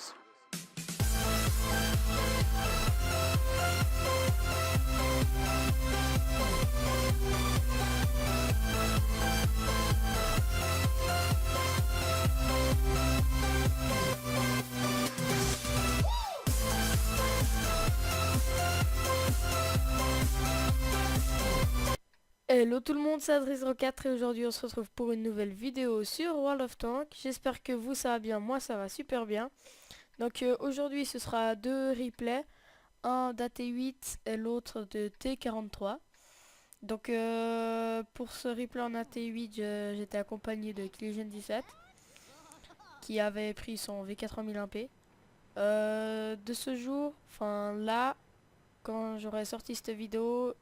this. Hello tout le monde, c'est Adris04 et aujourd'hui on se retrouve pour une nouvelle vidéo sur World of Tanks. J'espère que vous ça va bien, moi ça va super bien. Donc aujourd'hui ce sera deux replays, un d'AT8 et l'autre de T43. Donc pour ce replay en AT8 j'étais accompagné de Killigen17 qui avait pris son V4001P. De ce jour, enfin là, quand j'aurai sorti cette vidéo,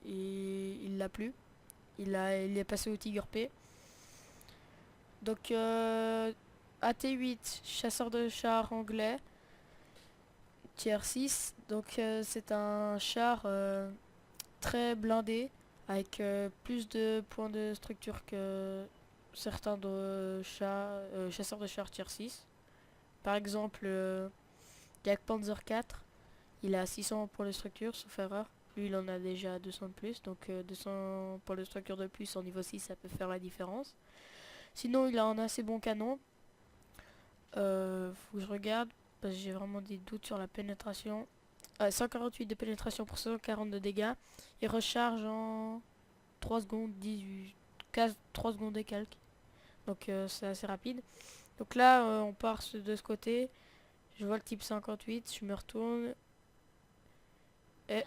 il l'a plu. Il est passé au Tiger P. Donc AT8, chasseur de char anglais, tier 6. Donc c'est un char très blindé avec plus de points de structure que certains de chasseurs de char tier 6. Par exemple, Jack Panzer 4, il a 600 points de structure sauf erreur. Lui il en a déjà 200 de plus, donc 200 points de structure de plus en niveau 6 ça peut faire la différence. Sinon il a un assez bon canon. Faut que je regarde parce que j'ai vraiment des doutes sur la pénétration. 148 de pénétration pour 140 de dégâts. Il recharge en 3 secondes 18, 3 secondes et quelques. Donc c'est assez rapide. Donc là on part de ce côté. Je vois le type 58, je me retourne. Et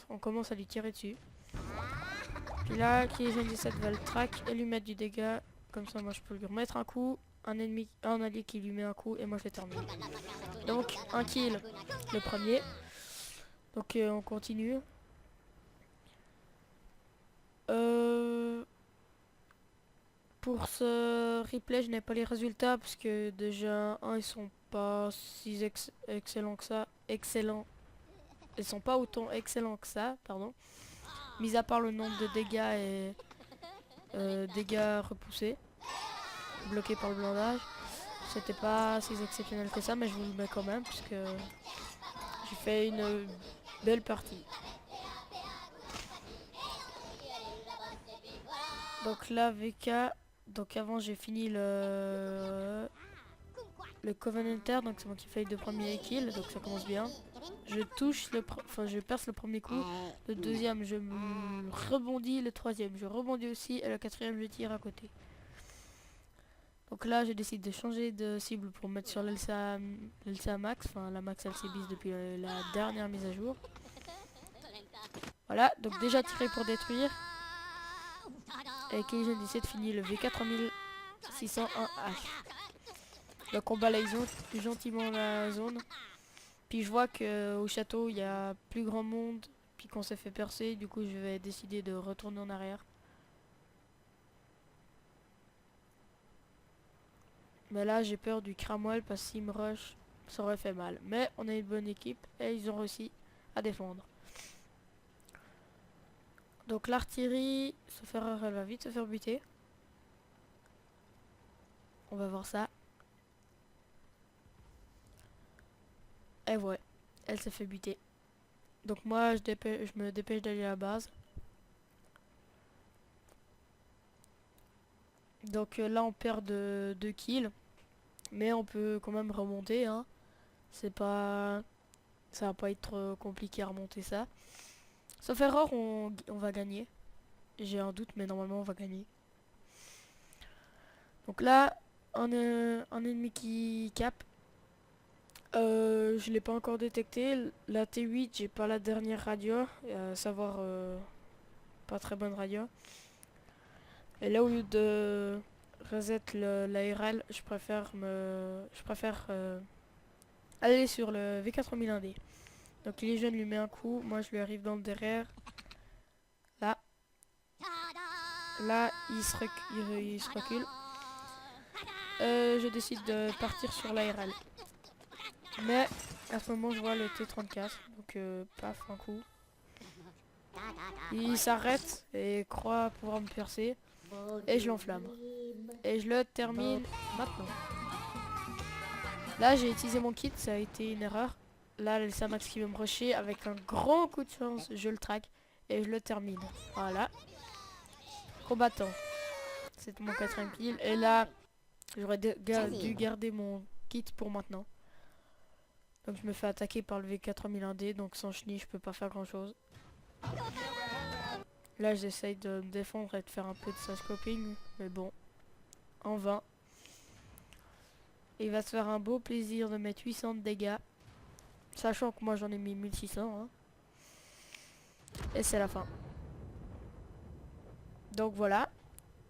on commence à lui tirer dessus. Puis là, Killigen17 va le track et lui mettre du dégât. Comme ça, moi je peux lui remettre un coup. Un allié qui lui met un coup et moi je termine. Donc un kill le premier. Donc on continue. Pour ce replay, je n'ai pas les résultats parce que déjà ils sont pas si excellents que ça. Ils sont pas autant excellents que ça, pardon. Mis à part le nombre de dégâts et dégâts repoussés, bloqués par le blindage. C'était pas si exceptionnel que ça, mais je vous le mets quand même puisque j'ai fait une belle partie. Donc là VK, donc avant j'ai fini le Covenanter, donc c'est moi qui fais les deux premiers kills, donc ça commence bien. Je touche je perce le premier coup, le deuxième je me rebondis, le troisième je rebondis aussi et le quatrième je tire à côté. Donc là je décide de changer de cible pour mettre sur l'LCA Max, enfin la Max LC bis depuis la dernière mise à jour. Voilà, donc déjà tiré pour détruire. Et Killigen17 finit le V4601H. Donc on balaye gentiment la zone. Puis je vois que au château il y a plus grand monde. Puis qu'on s'est fait percer, du coup je vais décider de retourner en arrière. Mais là j'ai peur du Cramwell parce qu'il me rush, ça aurait fait mal. Mais on a une bonne équipe et ils ont réussi à défendre. Donc l'artillerie, sauf erreur, elle va vite se faire buter. On va voir ça. Et ouais, elle s'est fait buter. Donc moi je me dépêche d'aller à la base. Donc là on perd de 2 kills. Mais on peut quand même remonter, hein. C'est pas... Ça va pas être compliqué à remonter ça. Sauf erreur, on va gagner. J'ai un doute, mais normalement on va gagner. Donc là, un ennemi qui cap. Je l'ai pas encore détecté. La T8, j'ai pas la dernière radio. Savoir, pas très bonne radio. Et là, au lieu de reset l'ARL, je préfère aller sur le V4001D. Donc Killigen lui met un coup, moi je lui arrive dans le derrière. Là. Là, il se recule. Je décide de partir sur l'ARL. Mais à ce moment, je vois le T34. Donc, paf, un coup. Il s'arrête et croit pouvoir me percer. Et je l'enflamme. Et je le termine maintenant. Là, j'ai utilisé mon kit, ça a été une erreur. Là, le Samax qui veut me rusher, avec un grand coup de chance, je le traque et je le termine. Voilà. Combattant. C'est mon 4ème kill. Et là, j'aurais dû garder mon kit pour maintenant. Donc je me fais attaquer par le V4001D, donc sans chenille, je peux pas faire grand chose. Là, j'essaye de me défendre et de faire un peu de side-scoping, mais bon, en vain. Il va se faire un beau plaisir de mettre 800 de dégâts, sachant que moi j'en ai mis 1600. Hein. Et c'est la fin. Donc voilà.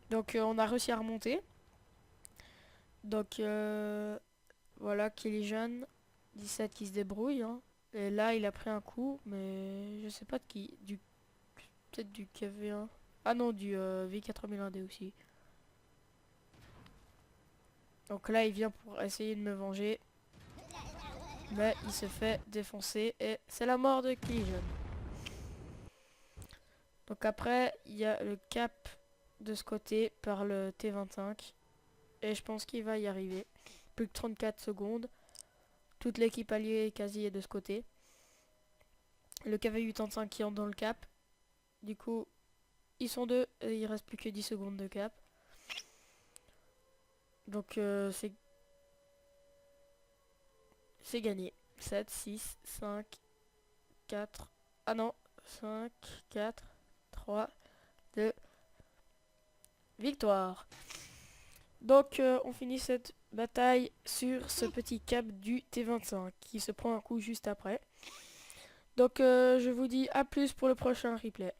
Donc on a réussi à remonter. Donc voilà, Killian 17 qui se débrouille. Hein. Et là, il a pris un coup, mais je sais pas de qui. Peut-être du KV1. Ah non, du V4001D aussi. Donc là, il vient pour essayer de me venger. Mais il se fait défoncer et c'est la mort de Killian. Donc après, il y a le cap de ce côté par le T25. Et je pense qu'il va y arriver. Plus que 34 secondes. Toute l'équipe alliée quasi est de ce côté. Le KV85 qui entre dans le cap. Du coup, ils sont deux et il reste plus que 10 secondes de cap. Donc c'est gagné. 7, 6, 5, 4. Ah non, 5, 4, 3, 2. Victoire. Donc on finit cette bataille sur ce petit cap du T25 qui se prend un coup juste après. Donc je vous dis à plus pour le prochain replay.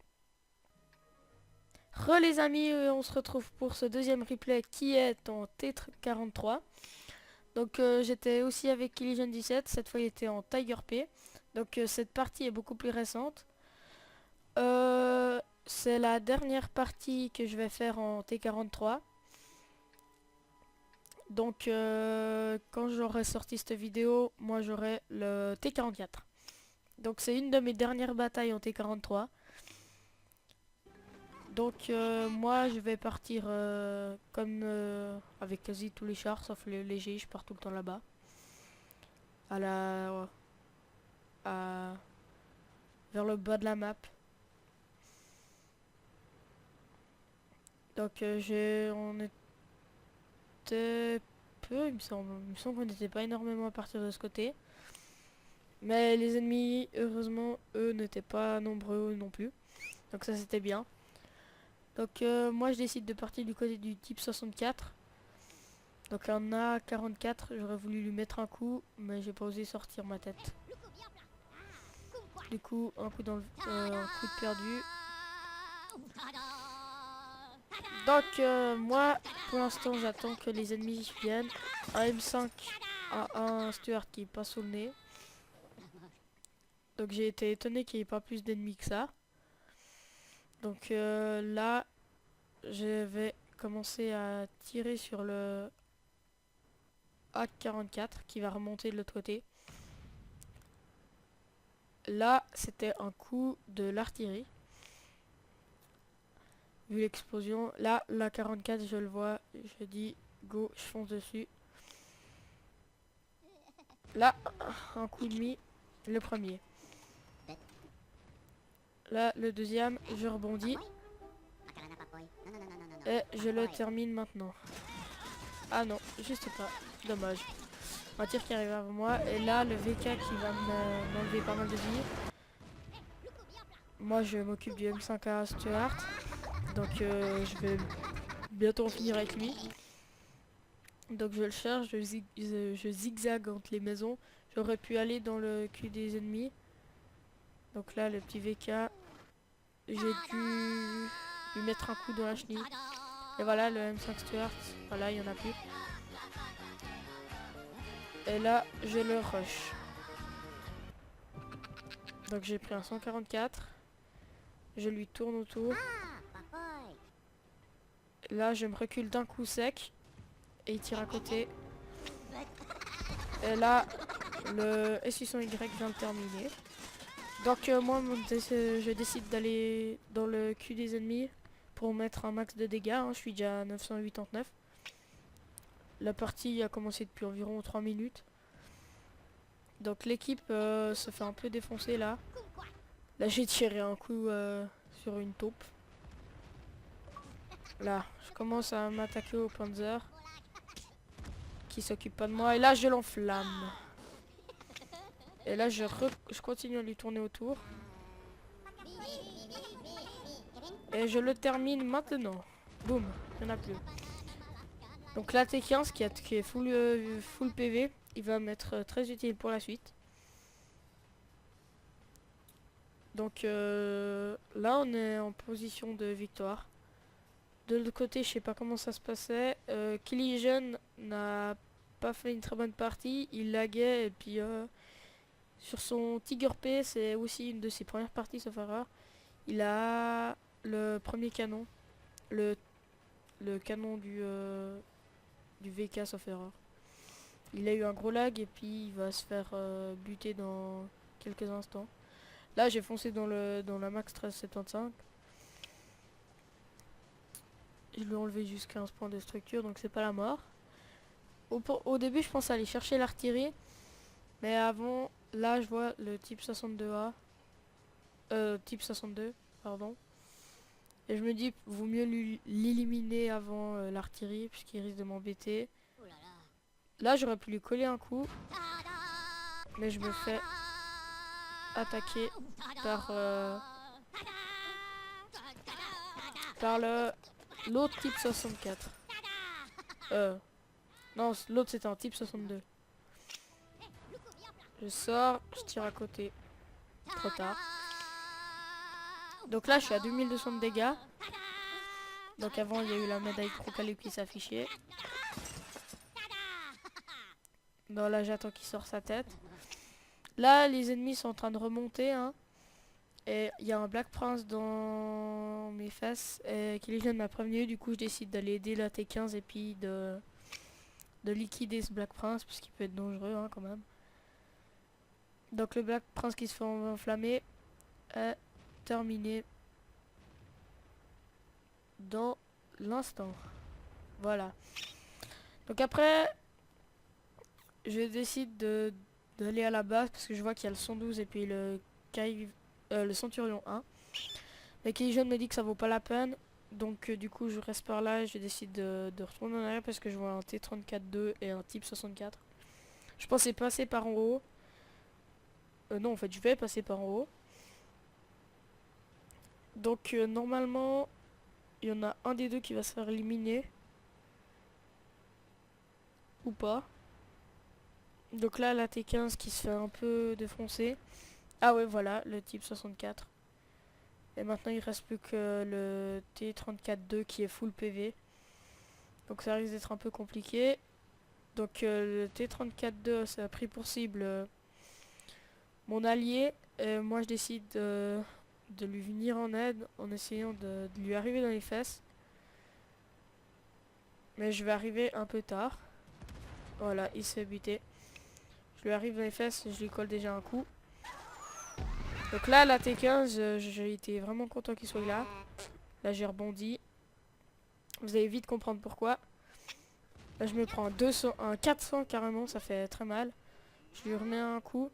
Les amis, on se retrouve pour ce deuxième replay qui est en T43. Donc j'étais aussi avec Killian 17, cette fois il était en Tiger P. Donc cette partie est beaucoup plus récente. C'est la dernière partie que je vais faire en T43. Donc quand j'aurai sorti cette vidéo, moi j'aurai le T44. Donc c'est une de mes dernières batailles en T43. Donc moi je vais partir comme avec quasi tous les chars sauf les légers, je pars tout le temps là-bas. Vers le bas de la map. Donc on était peu, il me semble qu'on n'était pas énormément à partir de ce côté. Mais les ennemis, heureusement, eux n'étaient pas nombreux non plus. Donc ça c'était bien. Donc moi je décide de partir du côté du type 64. Donc un A44, j'aurais voulu lui mettre un coup, mais j'ai pas osé sortir ma tête. Du coup, un coup dans le un coup de perdu. Donc moi, pour l'instant, j'attends que les ennemis viennent. Un M5 à un Stuart qui passe sous le nez. Donc j'ai été étonné qu'il n'y ait pas plus d'ennemis que ça. Donc là, je vais commencer à tirer sur le A44 qui va remonter de l'autre côté. Là, c'était un coup de l'artillerie. Vu l'explosion. Là, la 44, je le vois. Je dis go, je fonce dessus. Là, un coup de demi. Le premier. Là, le deuxième, je rebondis. Et je le termine maintenant. Ah non, juste pas. Dommage. Un tir qui arrive avant moi. Et là, le VK qui va m'enlever pas mal de vie. Moi, je m'occupe du M5A Stuart. Donc, je vais bientôt en finir avec lui. Donc, je le cherche. Je zigzague entre les maisons. J'aurais pu aller dans le cul des ennemis. Donc là, le petit VK. J'ai dû lui mettre un coup dans la chenille. Et voilà, le M5 Stuart. Voilà, il n'y en a plus. Et là, je le rush. Donc j'ai pris un 144. Je lui tourne autour. Là, je me recule d'un coup sec. Et il tire à côté. Et là, le S800Y vient de terminer. Donc moi, je décide d'aller dans le cul des ennemis pour mettre un max de dégâts. Hein. Je suis déjà à 989. La partie a commencé depuis environ 3 minutes. Donc l'équipe se fait un peu défoncer là. Là j'ai tiré un coup sur une taupe. Là, je commence à m'attaquer au Panzer. Qui s'occupe pas de moi. Et là je l'enflamme. Et là je continue à lui tourner autour. Et je le termine maintenant. Boum, il n'y en a plus. Donc la T15 qui est full PV, il va m'être très utile pour la suite. Donc là on est en position de victoire. De l'autre côté je sais pas comment ça se passait. Killian n'a pas fait une très bonne partie, il laguait et puis sur son Tiger P c'est aussi une de ses premières parties sauf erreur. Il a le premier canon, le canon du VK sauf erreur. Il a eu un gros lag et puis il va se faire buter dans quelques instants. Là j'ai foncé dans la max 1375. Je lui ai enlevé juste 15 points de structure donc c'est pas la mort. Au début je pensais aller chercher l'artillerie. Mais avant, là je vois le type 62A. Type 62, pardon. Et je me dis, vaut mieux l'éliminer avant l'artillerie puisqu'il risque de m'embêter. Là j'aurais pu lui coller un coup. Mais je me fais attaquer par l'autre type 64. Non, l'autre c'était un type 62. Je sors, je tire à côté. Trop tard. Donc là je suis à 2200 de dégâts. Donc avant il y a eu la médaille Procalib qui s'affichait. Non, là j'attends qu'il sorte sa tête. Là les ennemis sont en train de remonter hein. Et il y a un Black Prince dans mes fesses qui m'a prévenu. Du coup je décide d'aller aider la T15 et puis de liquider ce Black Prince parce qu'il peut être dangereux hein, quand même. Donc le Black Prince qui se fait enflammer est terminé dans l'instant. Voilà. Donc après je décide d'aller à la base parce que je vois qu'il y a le 112 et puis le Centurion 1. Mais Killian me dit que ça vaut pas la peine. Donc du coup je reste par là et je décide de retourner en arrière parce que je vois un T34-2 et un type 64. Je pensais passer par en haut. Non en fait je vais passer par en haut. Donc normalement il y en a un des deux qui va se faire éliminer. Ou pas. Donc là la T15 qui se fait un peu défoncer. Ah ouais voilà le type 64. Et maintenant il reste plus que le T34-2 qui est full PV. Donc ça risque d'être un peu compliqué. Donc le T34-2 ça a pris pour cible mon allié. Et moi je décide de lui venir en aide en essayant de lui arriver dans les fesses. Mais je vais arriver un peu tard. Voilà, il s'est buté. Je lui arrive dans les fesses et je lui colle déjà un coup. Donc là, la T15, j'ai été vraiment content qu'il soit là. Là, j'ai rebondi. Vous allez vite comprendre pourquoi. Là, je me prends un 400 carrément, ça fait très mal. Je lui remets un coup.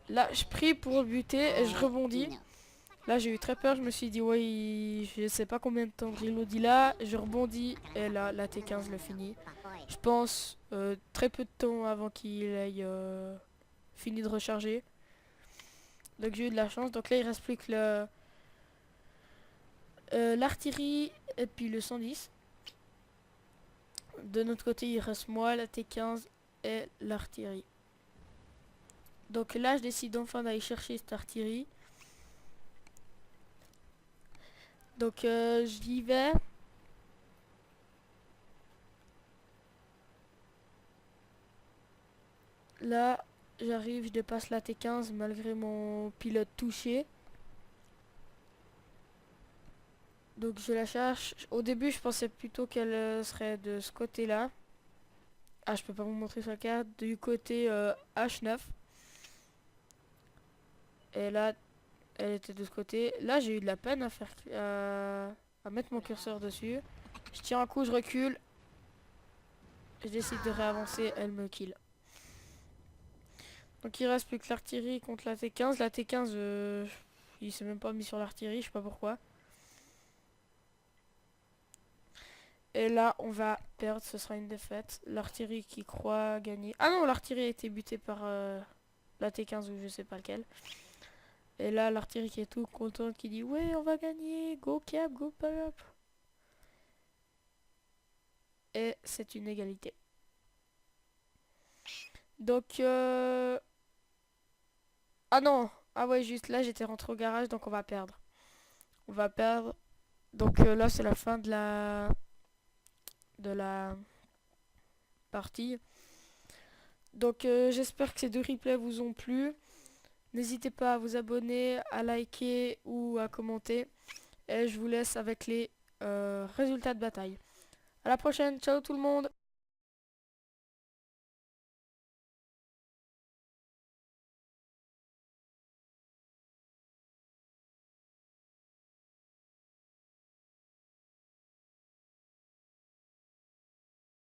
Là, je prie pour le buter et je rebondis. Là, j'ai eu très peur. Je me suis dit, ouais, je sais pas combien de temps il dit là. Je rebondis et là, la T15 le finit. Je pense très peu de temps avant qu'il ait fini de recharger. Donc j'ai eu de la chance. Donc là il reste plus que l'artillerie et puis le 110. De notre côté il reste moi, la T15 et l'artillerie. Donc là je décide enfin d'aller chercher cette artillerie. Donc j'y vais. Là j'arrive, je dépasse la T15 malgré mon pilote touché. Donc je la cherche. Au début je pensais plutôt qu'elle serait de ce côté là. Ah je peux pas vous montrer sa carte. Du côté H9. Et là elle était de ce côté. Là j'ai eu de la peine à faire à mettre mon curseur dessus. Je tire un coup, je recule. Je décide de réavancer, elle me kill. Donc il reste plus que l'artillerie contre la T15. La T15, il s'est même pas mis sur l'artillerie, je sais pas pourquoi. Et là, on va perdre, ce sera une défaite. L'artillerie qui croit gagner. Ah non, l'artillerie a été butée par la T15 ou je sais pas lequel. Et là, l'artillerie qui est tout content, qui dit ouais, on va gagner, go cap, go up. Et c'est une égalité. Donc, ah non, ah ouais, juste là, j'étais rentré au garage, donc on va perdre. On va perdre. Donc là, c'est la fin de la partie. Donc j'espère que ces deux replays vous ont plu. N'hésitez pas à vous abonner, à liker ou à commenter. Et je vous laisse avec les résultats de bataille. À la prochaine, ciao tout le monde!